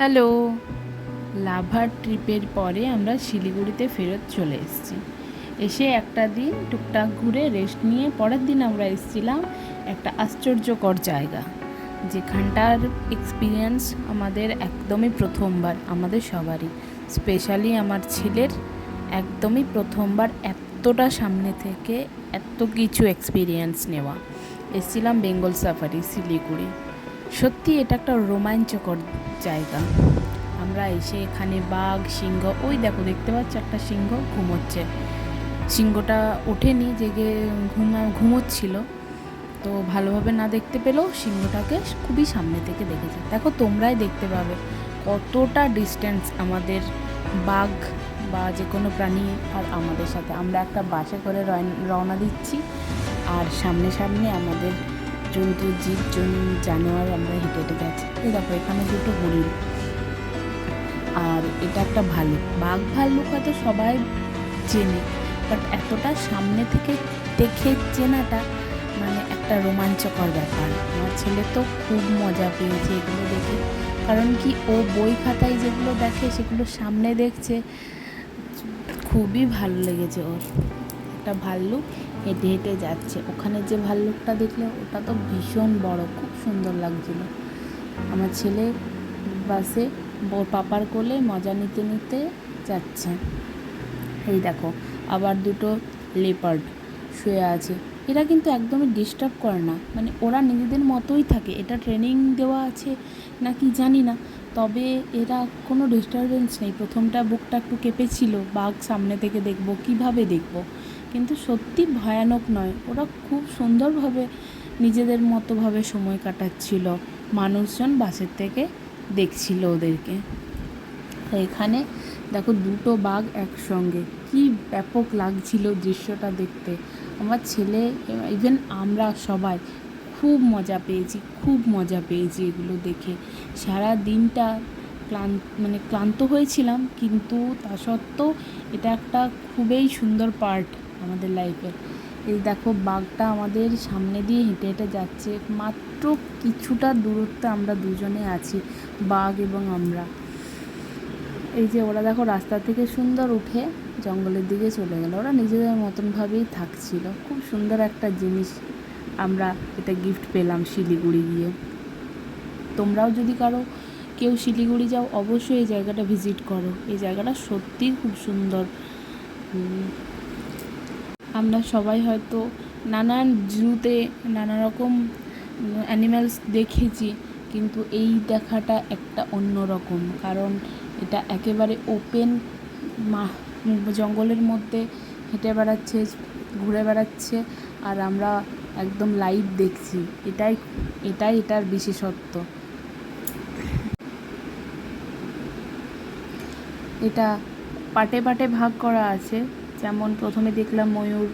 Hello. লাভার ট্রিপের পরে আমরা শিলিগুড়িতে ফেরত চলে এসেছি। এসে একটা দিন টুকটাক ঘুরে রেস্ট নিয়ে পরের দিন আমরা এসেছিলাম একটা আশ্চর্যকর জায়গা, যেখানটার এক্সপিরিয়েন্স আমাদের একদমই প্রথমবার, আমাদের সবারই, স্পেশালি আমার ছেলের একদমই প্রথমবার এতটা সামনে থেকে এত কিছু এক্সপিরিয়েন্স নেওয়া। এসেছিলাম বেঙ্গল সাফারি শিলিগুড়ি। সত্যি এটা একটা রোমাঞ্চকর জায়গা। আমরা এসে এখানে বাঘ, সিংহ, ওই দেখো দেখতে পাচ্ছ একটা সিংহ ঘুমোচ্ছে। সিংহটা ওঠেনি, জেগে ঘুমোচ্ছিল, তো ভালোভাবে না দেখতে পেলেও সিংহটাকে খুবই সামনে থেকে দেখেছে। দেখো তোমরাই দেখতে পাবে কতটা ডিস্টেন্স আমাদের বাঘ বা যে কোনো প্রাণী আর আমাদের সাথে। আমরা একটা বাসে করে রওনা দিচ্ছি, আর সামনে সামনে আমাদের জন্তু, জীব জানোয়ার আমরা হেঁটে হেঁটে যাচ্ছি। এই দেখো এখানে দুটো হরিণ, আর এটা একটা ভাল্লুক। বাঘ ভাল্লুক হয়তো সবাই চেনে, বাট এতটা সামনে থেকে দেখে চেনাটা মানে একটা রোমাঞ্চকর ব্যাপার। আমার ছেলে তো খুব মজা পেয়েছে এগুলো দেখে, কারণ কি ও বই খাতায় যেগুলো দেখে সেগুলো সামনে দেখছে, খুবই ভালো লেগেছে ওর। একটা ভাল্লুক হেঁটে হেঁটে যাচ্ছে, ওখানে যে ভাল্লুকটা দেখলে ওটা তো ভীষণ বড়, খুব সুন্দর লাগছিল। আমার ছেলে বাসে পাপার কোলে মজা নিতে নিতে যাচ্ছে। এই দেখো আবার দুটো লেপার্ড শুয়ে আছে। এরা কিন্তু একদমই ডিস্টার্ব করে না, মানে ওরা নিজেদের মতোই থাকে। এটা ট্রেনিং দেওয়া আছে নাকি জানি না, তবে এরা কোনো ডিস্টারবেন্স নেই। প্রথমটা বুকটা একটু কেঁপেছিল, বাঘ সামনে থেকে দেখব কীভাবে দেখব, কিন্তু সত্যি ভয়ানক নয়। ওরা খুব সুন্দরভাবে নিজেদের মতোভাবে সময় কাটাচ্ছিল। মানুষজন বাসের থেকে দেখছিল ওদেরকে। এখানে দেখো দুটো বাঘ একসঙ্গে, কি ব্যাপক লাগছিল দৃশ্যটা দেখতে। আমার ছেলে, ইভেন আমরা সবাই খুব মজা পেয়েছি, খুব মজা পেয়েছি এগুলো দেখে। সারা দিনটা ক্লান্ত হয়েছিলাম, কিন্তু তা সত্ত্বেও এটা একটা খুবই সুন্দর পার্ট আমাদের লাইফের। এই দেখো বাঘটা আমাদের সামনে দিয়ে হেঁটে হেঁটে যাচ্ছে, মাত্র কিছুটা দূরত্বে আমরা দুজনে আছি, বাঘ এবং আমরা। এই যে ওরা দেখো রাস্তা থেকে সুন্দর উঠে জঙ্গলের দিকে চলে গেল, ওরা নিজেদের মতনভাবেই থাকছিল। খুব সুন্দর একটা জিনিস আমরা এটা গিফট পেলাম শিলিগুড়ি গিয়ে। তোমরাও যদি কেউ শিলিগুড়ি যাও, অবশ্যই এই জায়গাটা ভিজিট করো। এই জায়গাটা সত্যিই খুব সুন্দর। আমরা সবাই হয়তো নানান জুতে নানা রকম অ্যানিম্যালস দেখেছি, কিন্তু এই দেখাটা একটা অন্য রকম, কারণ এটা একেবারে ওপেন জঙ্গলের মধ্যে হেঁটে বেড়াচ্ছে, ঘুরে বেড়াচ্ছে, আর আমরা একদম লাইভ দেখছি। এটার বিশেষত্ব। এটা পাটে পাটে ভাগ করা আছে। যেমন প্রথমে দেখলাম ময়ূর,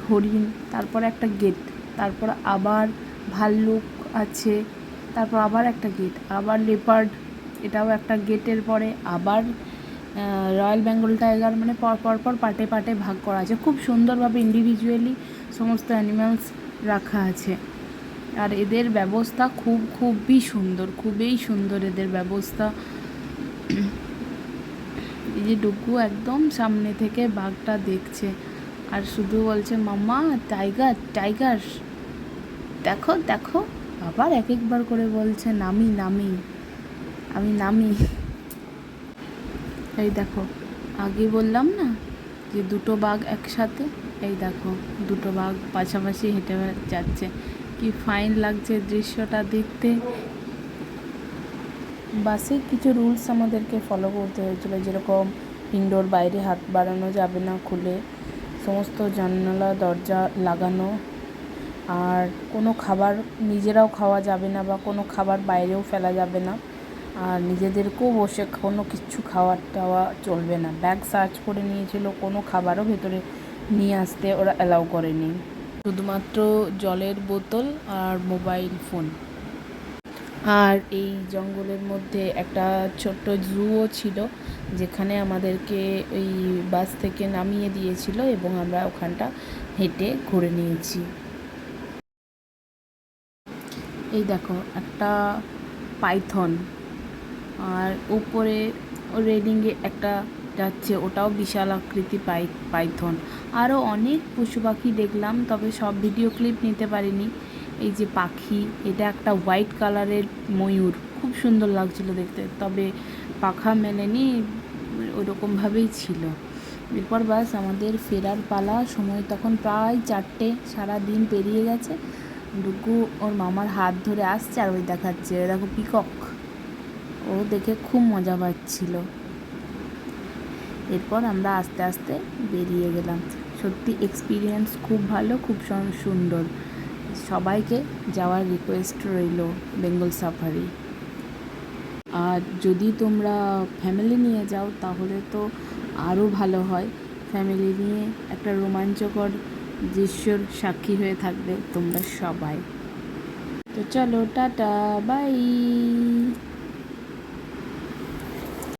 হরিণ, তারপর একটা গেট, তারপর আবার ভাল্লুক আছে, তারপর আবার একটা গেট, আবার লেপার্ড, এটাও একটা গেটের পরে আবার রয়্যাল বেঙ্গল টাইগার। মানে পরপর পাটে পাটে ভাগ করা আছে, খুব সুন্দরভাবে ইন্ডিভিজুয়ালি সমস্ত অ্যানিম্যালস রাখা আছে। আর এদের ব্যবস্থা খুবই সুন্দর এদের ব্যবস্থা। এই যে ডুগু একদম সামনে থেকে বাঘটা দেখছে, আর শুধু বলছে মাম্মা টাইগার টাইগার, দেখো দেখো। আবার একবার করে বলছে নামি নামি, আমি নামি। এই দেখো আগে বললাম না যে দুটো বাঘ একসাথে, এই দেখো দুটো বাঘ পাশাপাশি হেঁটে যাচ্ছে। কি ফাইন লাগছে দৃশ্যটা দেখতে। বাসে কিছু রুলস আমাদেরকে ফলো করতে হয়েছিল, যেরকম উইন্ডোর বাইরে হাত বাড়ানো যাবে না খুলে, সমস্ত জানালা দরজা লাগানো, আর কোনো খাবার নিজেরাও খাওয়া যাবে না বা কোনো খাবার বাইরেও ফেলা যাবে না, আর নিজেদেরকেও বসে কোনো কিছু খাওয়ার টাওয়া চলবে না। ব্যাগ সার্চ করে নিয়েছিল, কোনো খাবারও ভেতরে নিয়ে আসতে ওরা অ্যালাউ করেনি, শুধুমাত্র জলের বোতল আর মোবাইল ফোন। আর এই জঙ্গলের মধ্যে একটা ছোট্ট জুও ছিল, যেখানে আমাদেরকে ওই বাস থেকে নামিয়ে দিয়েছিল এবং আমরা ওখানটা হেঁটে ঘুরে নিয়েছি। এই দেখো একটা পাইথন, আর উপরে রেলিংয়ে একটা যাচ্ছে, ওটাও বিশাল আকৃতি পাইথন। আরও অনেক পশু পাখি দেখলাম, তবে সব ভিডিও ক্লিপ নিতে পারিনি। এই যে পাখি, এটা একটা হোয়াইট কালারের ময়ূর, খুব সুন্দর লাগছিল দেখতে, তবে পাখা মেলেনি, ওরকমভাবেই ছিল। এরপর বাস আমাদের ফেরার পালা। সময় তখন প্রায় 4টে, সারা দিন পেরিয়ে গেছে। ডুগু ওর মামার হাত ধরে আসছে আর ওই দেখাচ্ছে, দেখো পিকক, ও দেখে খুব মজা পাচ্ছিল। এরপর আমরা আস্তে আস্তে বেরিয়ে গেলাম। সত্যি এক্সপিরিয়েন্স খুব ভালো, খুব সুন্দর। সবাইকে যাওয়ার রিকোয়েস্ট রইল বেঙ্গল সাফারি। আর যদি তোমরা ফ্যামিলি নিয়ে যাও তাহলে তো আরও ভালো হয়। ফ্যামিলি নিয়ে একটা রোমাঞ্চকর দৃশ্যর সাক্ষী হয়ে থাকবে তোমরা সবাই। তো চলো, টাটা, বাই।